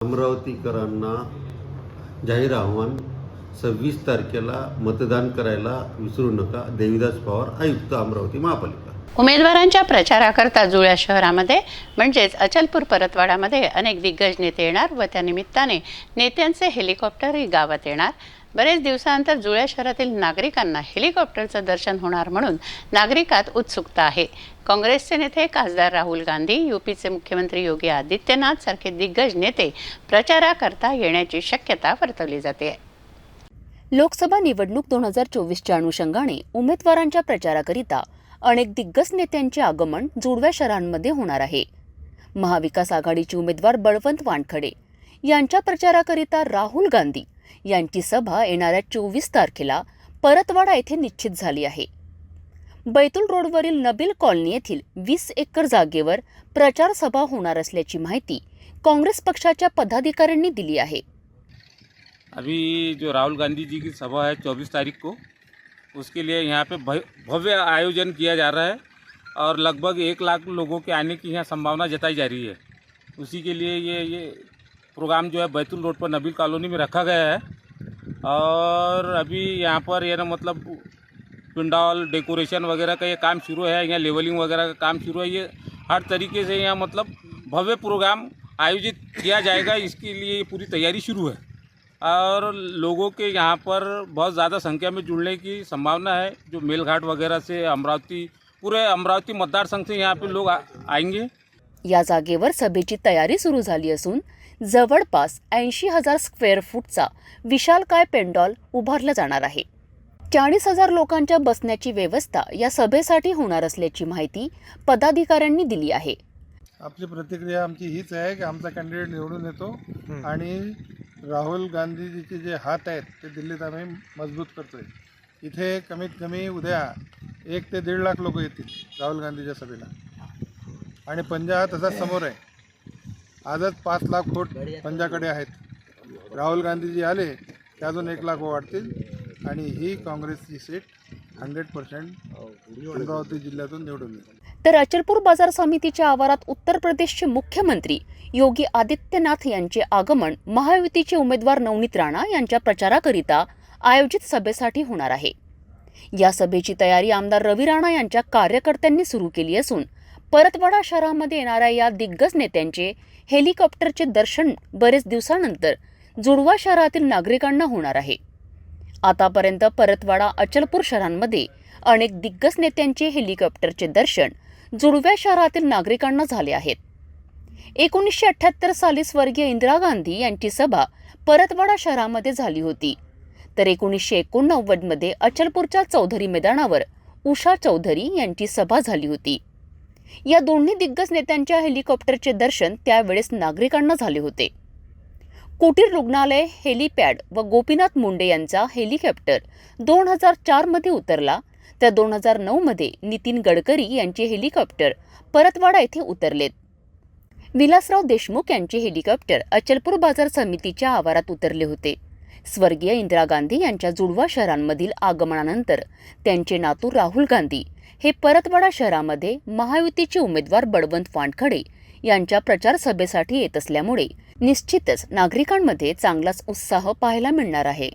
अमरावतीकरांना जाहीर आव्हान 26 तारखेला मतदान करायला विसरू नका. देवीदास पवार, आयुक्त, अमरावती महापालिका. उमेदवारांच्या प्रचाराकरता जुळ्या शहरामध्ये म्हणजेच अचलपूर परतवाडामध्ये अनेक दिग्गज नेते येणार व त्यानिमित्ताने नेत्यांचे हेलिकॉप्टरही गावात येणार. बरेच दिवसांनंतर जुळ्या शहरातील नागरिकांना हेलिकॉप्टरचं दर्शन होणार म्हणून नागरिकात उत्सुकता आहे. काँग्रेसचे नेते खासदार राहुल गांधी, यूपीचे मुख्यमंत्री योगी आदित्यनाथ सारखे दिग्गज नेते प्रचाराकरता येण्याची शक्यता वर्तवली जाते. लोकसभा निवडणूक 2024च्या अनुषंगाने उमेदवारांच्या प्रचाराकरिता अनेक दिग्गज नेत्यांचे आगमन जुळव्या शहरांमध्ये होणार आहे. महाविकास आघाडीचे उमेदवार बळवंत वानखडे यांच्या प्रचाराकरिता राहुल गांधी यांची सभा येणाऱ्या 24 तारखेला परतवाडा येथे निश्चित झाली आहे. बैतूल रोडवरील नबील कॉलनी येथील 20 एकर जागेवर प्रचार सभा होणार असल्याची माहिती काँग्रेस पक्षाच्या पदाधिकाऱ्यांनी दिली आहे. अभी जो राहुल गांधी जी की सभा है 24 तारीख को, उसके लिए यहाँ पे भव्य आयोजन किया जा रहा है और लगभग 1 लाख लोगों के आने की यहाँ संभावना जताई जा रही है. उसी के लिए ये प्रोग्राम जो है बैतूल रोड पर नबील कॉलोनी में रखा गया है. और अभी यहाँ पर ये ना मतलब पिंडाल डेकोरेशन वगैरह का ये काम शुरू है, यहाँ लेवलिंग वगैरह का काम शुरू है. ये हर तरीके से यहाँ मतलब भव्य प्रोग्राम आयोजित किया जाएगा. इसके लिए पूरी तैयारी शुरू है और लोगों के यहाँ पर बहुत ज़्यादा संख्या में जुड़ने की संभावना है. जो मेलघाट वगैरह से पूरे अमरावती मतदारसंघ से यहाँ पे लोग आएंगे. या जागेवर सभेची तयारी सुरू झाली असून जवळपास 80,000 स्क्वेअर फूटचा विशालकाय पेंडॉल उभारला जाणार आहे. 40,000 लोकांच्या बसण्याची व्यवस्था या सभेसाठी होणार असल्याची माहिती पदाधिकाऱ्यांनी दिली आहे. आपली प्रतिक्रिया आमची हीच आहे की आमचा कॅन्डिडेट निवडून येतो आणि राहुल गांधीजीचे जे हात आहेत ते दिल्लीत आम्ही मजबूत करतोय. इथे कमीत कमी उद्या 1 ते 1.5 लाख लोक येतील राहुल गांधीच्या सभेला आणि पंजा तसा समोर आहे. आजच 5 लाख वोट पंजाकडे आहेत. राहुल गांधीजी आले की अजून 1 लाख वाढतील आणि ही काँग्रेसची सीट 100% अमरावती जिल्ह्यातून निवडून येईल. तर अचलपूर बाजार समितीच्या आवारात उत्तर प्रदेशचे मुख्यमंत्री योगी आदित्यनाथ यांचे आगमन महायुतीचे उमेदवार नवनीत राणा यांच्या प्रचाराकरिता आयोजित सभेसाठी होणार आहे. या सभेची तयारी आमदार रवी राणा यांच्या कार्यकर्त्यांनी सुरू केली असून परतवाडा शहरामध्ये येणाऱ्या या दिग्गज नेत्यांचे हेलिकॉप्टरचे दर्शन बरेच दिवसानंतर जुळवा शहरातील नागरिकांना होणार आहे. आतापर्यंत परतवाडा अचलपूर शहरांमध्ये अनेक दिग्गज नेत्यांचे हेलिकॉप्टरचे दर्शन जुळव्या शहरातील नागरिकांना झाले आहेत. 1978 साली स्वर्गीय इंदिरा गांधी यांची सभा परतवाडा शहरामध्ये झाली होती. तर 1989 मध्ये अचलपूरच्या चौधरी मैदानावर उषा चौधरी यांची सभा झाली होती. या दोन्ही दिग्गज नेत्यांच्या हेलिकॉप्टरचे दर्शन त्यावेळेस नागरिकांना झाले होते. कुटीर रुग्णालय, हेलिपॅड व गोपीनाथ मुंडे यांचा हेलिकॉप्टर 2004 मध्ये उतरला. तर 2009 मध्ये नितीन गडकरी यांचे हेलिकॉप्टर परतवाडा येथे उतरलेत. विलासराव देशमुख यांचे हेलिकॉप्टर अचलपूर बाजार समितीच्या आवारात उतरले होते. स्वर्गीय इंदिरा गांधी यांच्या जुळवा शहरांमधील आगमनानंतर त्यांचे नातू राहुल गांधी हे परतवाडा शहरामध्ये महायुतीचे उमेदवार बळवंत वानखडे यांच्या प्रचार सभेसाठी येत असल्यामुळे निश्चितच नागरिकांमध्ये चांगलाच उत्साह पाहायला मिळणार आहे.